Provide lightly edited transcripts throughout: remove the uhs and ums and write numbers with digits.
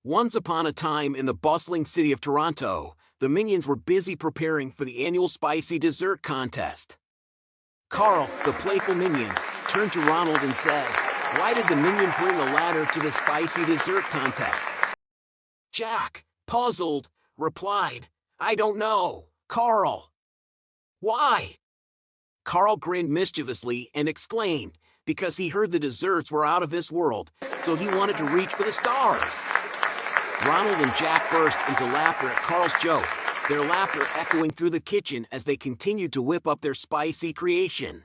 Once upon a time in the bustling city of Toronto, the Minions were busy preparing for the annual spicy dessert contest. Carl, the playful Minion, turned to Ronald and said, "Why did the Minion bring a ladder to the spicy dessert contest?" Jack, puzzled, replied, "I don't know, Carl." "Why?" Carl grinned mischievously and exclaimed, "Because he heard the desserts were out of this world, so he wanted to reach for the stars." Ronald and Jack burst into laughter at Carl's joke, their laughter echoing through the kitchen as they continued to whip up their spicy creation.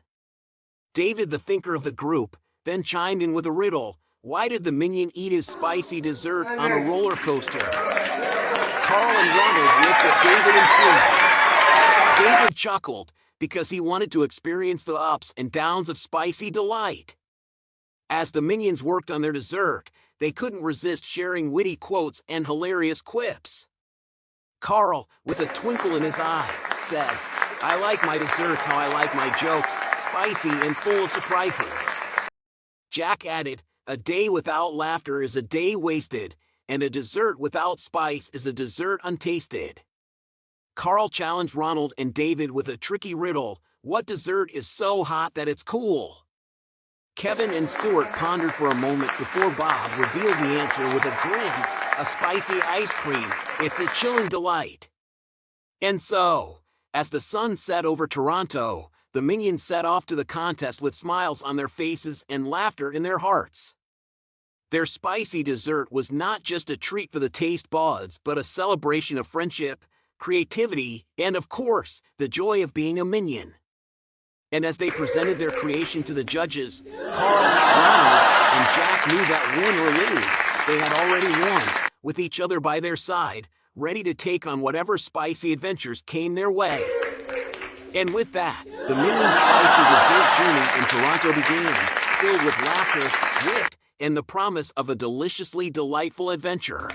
David, the thinker of the group, then chimed in with a riddle. Why did the Minion eat his spicy dessert on a roller coaster? Carl and Ronald looked at David intrigued. David chuckled, because he wanted to experience the ups and downs of spicy delight. As the Minions worked on their dessert, they couldn't resist sharing witty quotes and hilarious quips. Carl, with a twinkle in his eye, said, "I like my desserts how I like my jokes, spicy and full of surprises." Jack added, "A day without laughter is a day wasted, and a dessert without spice is a dessert untasted." Carl challenged Ronald and David with a tricky riddle. What dessert is so hot that it's cool? Kevin and Stuart pondered for a moment before Bob revealed the answer with a grin. A spicy ice cream, it's a chilling delight. And so, as the sun set over Toronto, the Minions set off to the contest with smiles on their faces and laughter in their hearts. Their spicy dessert was not just a treat for the taste buds, but a celebration of friendship, creativity, and of course, the joy of being a Minion. And as they presented their creation to the judges, Carl, Ronald, and Jack knew that win or lose, they had already won, with each other by their side, ready to take on whatever spicy adventures came their way. And with that, the Minion spicy dessert journey in Toronto began, filled with laughter, wit, and the promise of a deliciously delightful adventure.